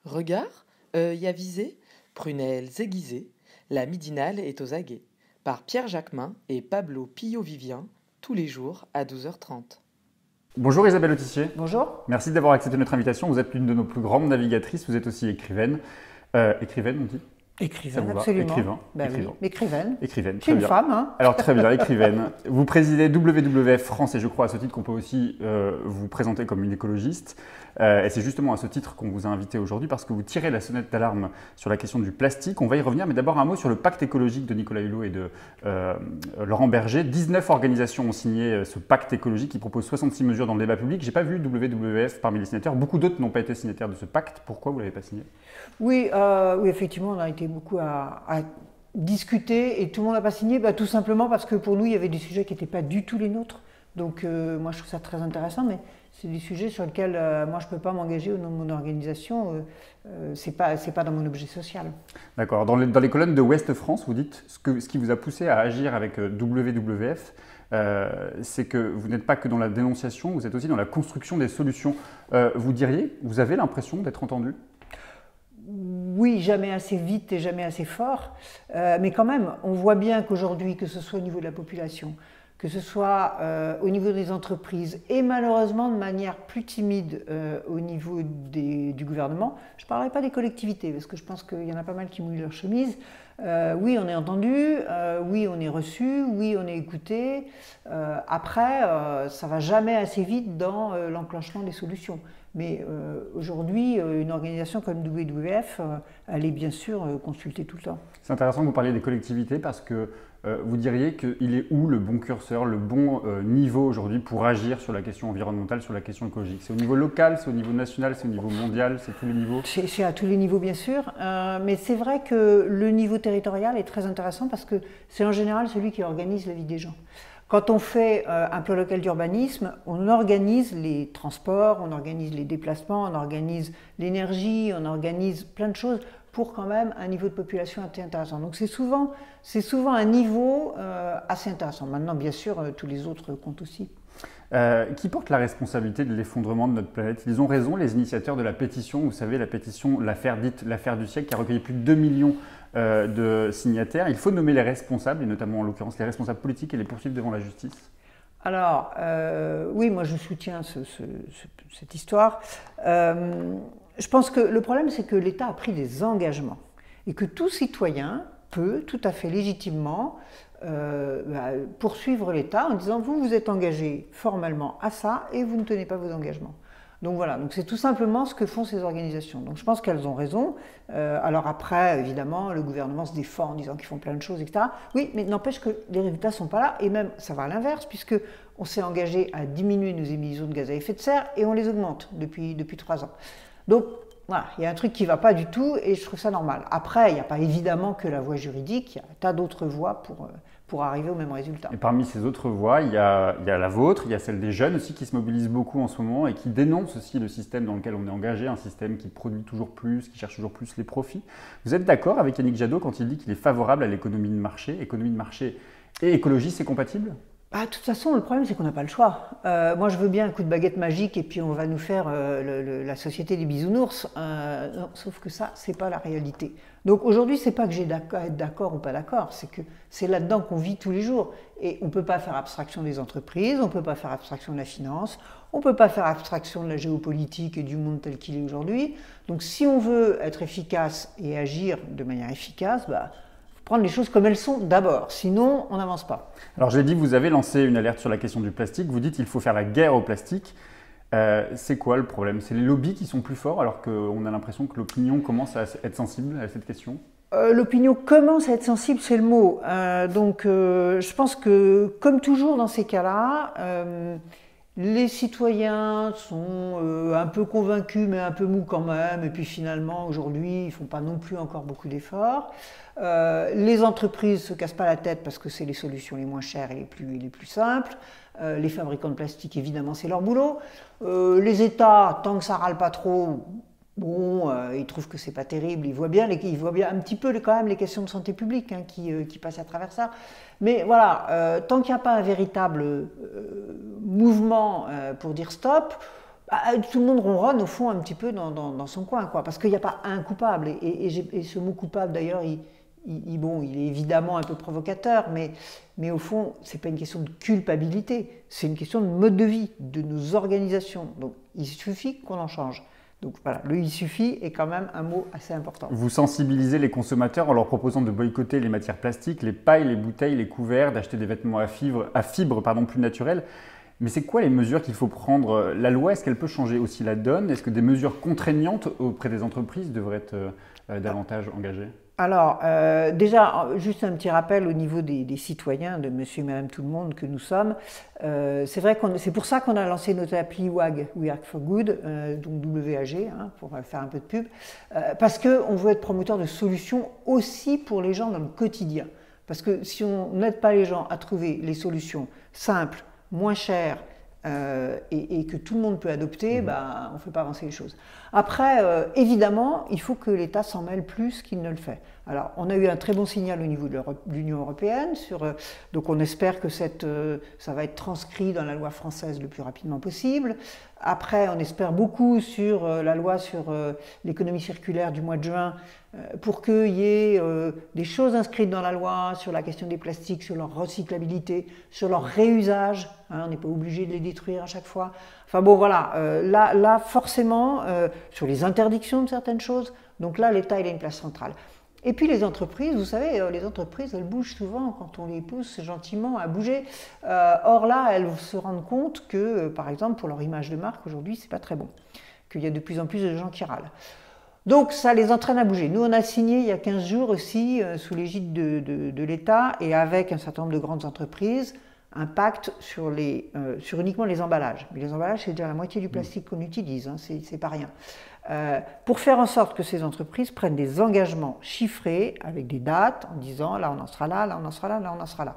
Regard, œil avisé, prunelles aiguisées, la midinale est aux aguets. Par Pierre Jacquemin et Pablo Pillot-Vivien, tous les jours à 12h30. Bonjour Isabelle Autissier. Bonjour. Merci d'avoir accepté notre invitation. Vous êtes l'une de nos plus grandes navigatrices, vous êtes aussi écrivaine. Écrivaine, on dit ? Écrivaine, absolument. Écrivain. Ben écrivain. Oui, écrivaine. Écrivaine, Je suis très une bien. femme. Hein. Alors très bien, écrivaine. Vous présidez WWF France et je crois à ce titre qu'on peut aussi vous présenter comme une écologiste. Et c'est justement à ce titre qu'on vous a invité aujourd'hui parce que vous tirez la sonnette d'alarme sur la question du plastique. On va y revenir, mais d'abord un mot sur le pacte écologique de Nicolas Hulot et de Laurent Berger. 19 organisations ont signé ce pacte écologique qui propose 66 mesures dans le débat public. Je n'ai pas vu WWF parmi les signataires. Beaucoup d'autres n'ont pas été signataires de ce pacte. Pourquoi vous ne l'avez pas signé ? Oui, effectivement, on a été beaucoup à discuter et tout le monde n'a pas signé, tout simplement parce que pour nous, il y avait des sujets qui n'étaient pas du tout les nôtres. Donc moi, je trouve ça très intéressant, mais c'est des sujets sur lesquels moi, je ne peux pas m'engager au nom de mon organisation. Ce n'est pas dans mon objet social. D'accord. Dans les colonnes de Ouest France, vous dites ce qui vous a poussé à agir avec WWF, c'est que vous n'êtes pas que dans la dénonciation, vous êtes aussi dans la construction des solutions. Vous diriez, vous avez l'impression d'être entendu ? Oui, jamais assez vite et jamais assez fort, mais quand même, on voit bien qu'aujourd'hui, que ce soit au niveau de la population, que ce soit au niveau des entreprises et malheureusement de manière plus timide au niveau du gouvernement, je ne parlerai pas des collectivités parce que je pense qu'il y en a pas mal qui mouillent leur chemise. Oui, on est entendu, oui, on est reçu, oui, on est écouté. Après, ça ne va jamais assez vite dans l'enclenchement des solutions. Mais aujourd'hui, une organisation comme WWF, elle est bien sûr consultée tout le temps. C'est intéressant que vous parliez des collectivités parce que vous diriez qu'il est où le bon curseur, le bon niveau aujourd'hui pour agir sur la question environnementale, sur la question écologique ? C'est au niveau local, c'est au niveau national, c'est au niveau mondial, c'est tous les niveaux ? C'est à tous les niveaux bien sûr, mais c'est vrai que le niveau territorial est très intéressant parce que c'est en général celui qui organise la vie des gens. Quand on fait un plan local d'urbanisme, on organise les transports, on organise les déplacements, on organise l'énergie, on organise plein de choses pour quand même un niveau de population assez intéressant. Donc c'est souvent un niveau assez intéressant. Maintenant, bien sûr, tous les autres comptent aussi. Qui porte la responsabilité de l'effondrement de notre planète ? Ils ont raison, les initiateurs de la pétition, vous savez, la pétition, l'affaire dite l'affaire du siècle, qui a recueilli plus de 2 millions de signataires. Il faut nommer les responsables, et notamment en l'occurrence les responsables politiques, et les poursuivre devant la justice. Alors, oui, moi je soutiens cette histoire. Je pense que le problème, c'est que l'État a pris des engagements et que tout citoyen peut tout à fait légitimement poursuivre l'État en disant vous vous êtes engagé formellement à ça et vous ne tenez pas vos engagements. Donc voilà, donc c'est tout simplement ce que font ces organisations. Donc je pense qu'elles ont raison. Alors après, évidemment, le gouvernement se défend en disant qu'ils font plein de choses, etc. Oui, mais n'empêche que les résultats ne sont pas là, et même ça va à l'inverse, puisqu'on s'est engagé à diminuer nos émissions de gaz à effet de serre et on les augmente depuis 3 ans. Donc voilà, il y a un truc qui ne va pas du tout et je trouve ça normal. Après, il n'y a pas évidemment que la voie juridique, il y a un tas d'autres voies pour arriver au même résultat. Et parmi ces autres voies, il y a la vôtre, il y a celle des jeunes aussi qui se mobilisent beaucoup en ce moment et qui dénoncent aussi le système dans lequel on est engagé, un système qui produit toujours plus, qui cherche toujours plus les profits. Vous êtes d'accord avec Yannick Jadot quand il dit qu'il est favorable à l'économie de marché ? Économie de marché et écologie, c'est compatible ? De toute façon, le problème, c'est qu'on n'a pas le choix. Moi, je veux bien un coup de baguette magique et puis on va nous faire la société des bisounours. Non, sauf que ça, c'est pas la réalité. Donc aujourd'hui, c'est pas que j'ai à être d'accord ou pas d'accord, c'est que c'est là-dedans qu'on vit tous les jours. Et on peut pas faire abstraction des entreprises, on peut pas faire abstraction de la finance, on peut pas faire abstraction de la géopolitique et du monde tel qu'il est aujourd'hui. Donc si on veut être efficace et agir de manière efficace, prendre les choses comme elles sont d'abord, sinon on n'avance pas. Alors je l'ai dit, vous avez lancé une alerte sur la question du plastique, vous dites qu'il faut faire la guerre au plastique. C'est quoi le problème ? C'est les lobbies qui sont plus forts alors qu'on a l'impression que l'opinion commence à être sensible à cette question ? L'opinion commence à être sensible, c'est le mot. Je pense que comme toujours dans ces cas-là, les citoyens sont un peu convaincus mais un peu mous quand même et puis finalement aujourd'hui ils ne font pas non plus encore beaucoup d'efforts. Les entreprises ne se cassent pas la tête parce que c'est les solutions les moins chères et les plus simples. Les fabricants de plastique, évidemment, c'est leur boulot. Les États, tant que ça râle pas trop, ils trouvent que c'est pas terrible. Ils voient bien un petit peu quand même les questions de santé publique qui passent à travers ça. Mais voilà, tant qu'il n'y a pas un véritable mouvement pour dire stop, Tout le monde ronronne au fond un petit peu dans son coin, quoi, parce qu'il n'y a pas un coupable. Et ce mot coupable, d'ailleurs, bon, il est évidemment un peu provocateur, mais au fond, ce n'est pas une question de culpabilité, c'est une question de mode de vie, de nos organisations. Donc il suffit qu'on en change. Donc voilà, le « il suffit » est quand même un mot assez important. Vous sensibilisez les consommateurs en leur proposant de boycotter les matières plastiques, les pailles, les bouteilles, les couverts, d'acheter des vêtements à fibres plus naturels. Mais c'est quoi les mesures qu'il faut prendre? La loi, est-ce qu'elle peut changer aussi la donne? Est-ce que des mesures contraignantes auprès des entreprises devraient être davantage engagées? Alors, déjà, juste un petit rappel au niveau des citoyens, de monsieur et madame tout le monde que nous sommes. C'est vrai c'est pour ça qu'on a lancé notre appli WAG, We Act for Good, donc WAG, hein, pour faire un peu de pub, parce qu'on veut être promoteur de solutions aussi pour les gens dans le quotidien. Parce que si on n'aide pas les gens à trouver les solutions simples, moins chères, et que tout le monde peut adopter, on ne fait pas avancer les choses. Après, évidemment, il faut que l'État s'en mêle plus qu'il ne le fait. Alors, on a eu un très bon signal au niveau de l'Union européenne, donc on espère que ça va être transcrit dans la loi française le plus rapidement possible. Après, on espère beaucoup sur la loi sur l'économie circulaire du mois de juin, pour qu'il y ait des choses inscrites dans la loi sur la question des plastiques, sur leur recyclabilité, sur leur réusage. Hein, on n'est pas obligé de les détruire à chaque fois. Enfin bon, voilà, là forcément, sur les interdictions de certaines choses, donc là, l'État, il a une place centrale. Et puis les entreprises, vous savez, les entreprises, elles bougent souvent quand on les pousse gentiment à bouger. Or là, elles se rendent compte que, par exemple, pour leur image de marque, aujourd'hui, c'est pas très bon. Qu'il y a de plus en plus de gens qui râlent. Donc ça les entraîne à bouger. Nous, on a signé il y a 15 jours aussi, sous l'égide de l'État et avec un certain nombre de grandes entreprises, un pacte sur uniquement les emballages. Mais les emballages, c'est déjà la moitié du plastique qu'on utilise, hein, c'est pas rien. Pour faire en sorte que ces entreprises prennent des engagements chiffrés avec des dates en disant là on en sera là, là on en sera là, là on en sera là.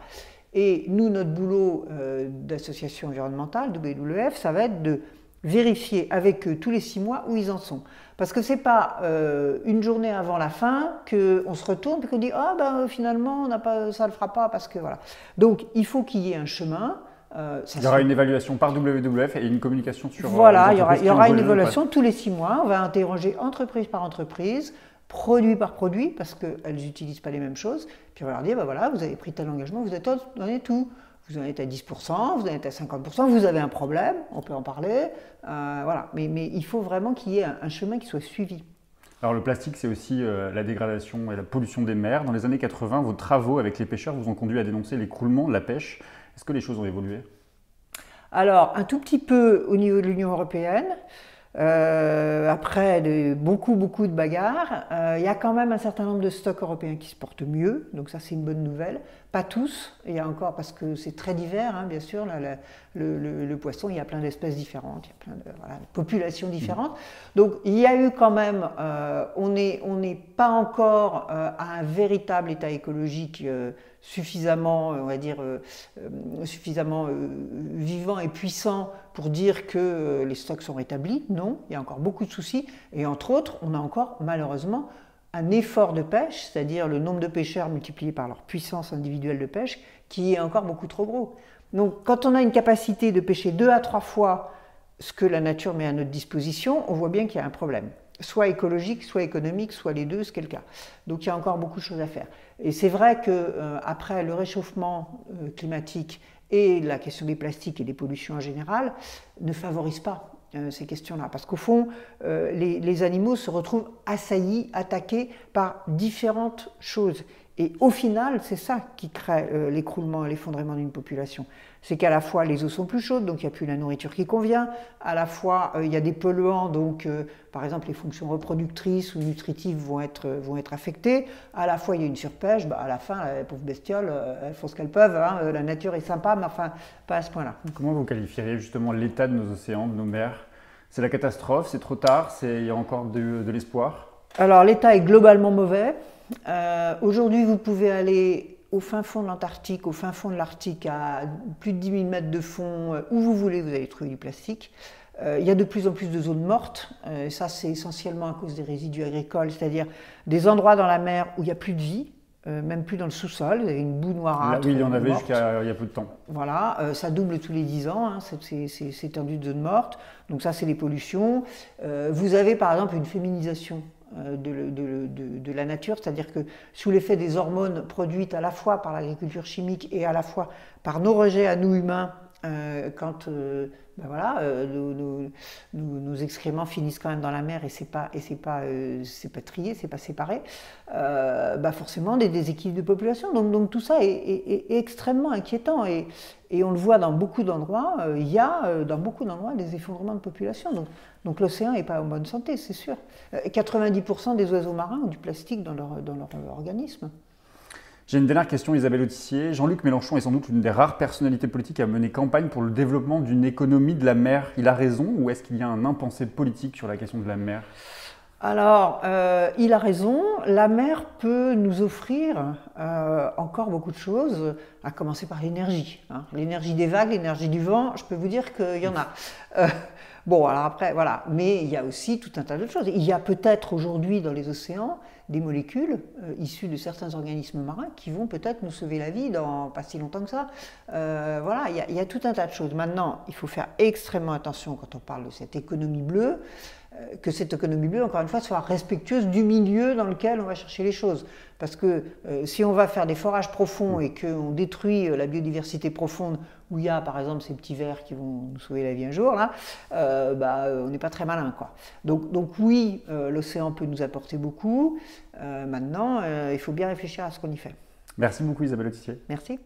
Et nous, notre boulot d'association environnementale, WWF, ça va être de vérifier avec eux tous les 6 mois où ils en sont. Parce que c'est pas une journée avant la fin qu'on se retourne et qu'on dit finalement ça ne le fera pas parce que voilà. Donc il faut qu'il y ait un chemin. Il y aura une évaluation par WWF et une communication sur. Voilà, il y aura une évaluation tous les 6 mois. On va interroger entreprise par entreprise, produit par produit, parce qu'elles n'utilisent pas les mêmes choses. Puis on va leur dire voilà, vous avez pris tel engagement, vous en êtes tout. Vous en êtes à 10%, vous en êtes à 50%, vous avez un problème, on peut en parler. Voilà. Mais il faut vraiment qu'il y ait un chemin qui soit suivi. Alors le plastique, c'est aussi la dégradation et la pollution des mers. Dans les années 80, vos travaux avec les pêcheurs vous ont conduit à dénoncer l'écroulement de la pêche. Est-ce que les choses ont évolué? Alors, un tout petit peu au niveau de l'Union européenne. Après beaucoup de bagarres, il y a quand même un certain nombre de stocks européens qui se portent mieux, donc ça c'est une bonne nouvelle. Pas tous, il y a encore, parce que c'est très divers, hein, bien sûr, le poisson, il y a plein d'espèces différentes, il y a plein de populations différentes. Donc il y a eu quand même, on n'est pas encore à un véritable état écologique suffisamment, on va dire, suffisamment vivant et puissant pour dire que les stocks sont rétablis. Non, il y a encore beaucoup de soucis. Et entre autres, on a encore malheureusement un effort de pêche, c'est-à-dire le nombre de pêcheurs multiplié par leur puissance individuelle de pêche, qui est encore beaucoup trop gros. Donc quand on a une capacité de pêcher 2 à 3 fois ce que la nature met à notre disposition, on voit bien qu'il y a un problème. Soit écologique, soit économique, soit les deux, ce qui est le cas. Donc il y a encore beaucoup de choses à faire. Et c'est vrai qu'après le réchauffement climatique et la question des plastiques et des pollutions en général ne favorisent pas ces questions-là. Parce qu'au fond, les animaux se retrouvent assaillis, attaqués par différentes choses. Et au final, c'est ça qui crée l'écroulement et l'effondrement d'une population. C'est qu'à la fois les eaux sont plus chaudes, donc il n'y a plus la nourriture qui convient, à la fois il y a des polluants, donc par exemple les fonctions reproductrices ou nutritives vont être affectées, à la fois il y a une surpêche, à la fin les pauvres bestioles, elles font ce qu'elles peuvent, hein, la nature est sympa, mais enfin pas à ce point-là. Comment vous qualifieriez justement l'état de nos océans, de nos mers? C'est la catastrophe, c'est trop tard, il y a encore de l'espoir? Alors l'état est globalement mauvais. Aujourd'hui vous pouvez aller au fin fond de l'Antarctique, au fin fond de l'Arctique, à plus de 10 000 mètres de fond, où vous voulez, vous allez trouver du plastique. Il y a de plus en plus de zones mortes, et ça c'est essentiellement à cause des résidus agricoles, c'est-à-dire des endroits dans la mer où il n'y a plus de vie, même plus dans le sous-sol, vous avez une boue noirâtre. Oui, il y en avait morte. jusqu'à il y a peu de temps. Voilà, ça double tous les 10 ans, hein, ces étendues de zones mortes. Donc ça, c'est les pollutions. Vous avez par exemple une féminisation de la nature, c'est-à-dire que sous l'effet des hormones produites à la fois par l'agriculture chimique et à la fois par nos rejets à nous humains, quand nos excréments finissent quand même dans la mer et c'est pas trié, c'est pas séparé, forcément des déséquilibres de population. Donc tout ça est extrêmement inquiétant et on le voit dans beaucoup d'endroits. Il y a dans beaucoup d'endroits des effondrements de population. Donc l'océan n'est pas en bonne santé, c'est sûr. 90% des oiseaux marins ont du plastique dans leur organisme. J'ai une dernière question, Isabelle Autissier. Jean-Luc Mélenchon est sans doute une des rares personnalités politiques à mener campagne pour le développement d'une économie de la mer. Il a raison ou est-ce qu'il y a un impensé politique sur la question de la mer ? Alors, il a raison. La mer peut nous offrir encore beaucoup de choses, à commencer par l'énergie. Hein. L'énergie des vagues, l'énergie du vent, je peux vous dire qu'il y en a. Bon, alors après, voilà. Mais il y a aussi tout un tas d'autres choses. Il y a peut-être aujourd'hui dans les océans des molécules issues de certains organismes marins qui vont peut-être nous sauver la vie dans pas si longtemps que ça. Voilà, il y a tout un tas de choses. Maintenant, il faut faire extrêmement attention quand on parle de cette économie bleue, que cette économie bleue, encore une fois, soit respectueuse du milieu dans lequel on va chercher les choses. Parce que si on va faire des forages profonds et qu'on détruit la biodiversité profonde, où il y a par exemple ces petits vers qui vont nous sauver la vie un jour, là, on n'est pas très malin, quoi. Donc oui, l'océan peut nous apporter beaucoup. Maintenant, il faut bien réfléchir à ce qu'on y fait. Merci beaucoup Isabelle Autissier. Merci.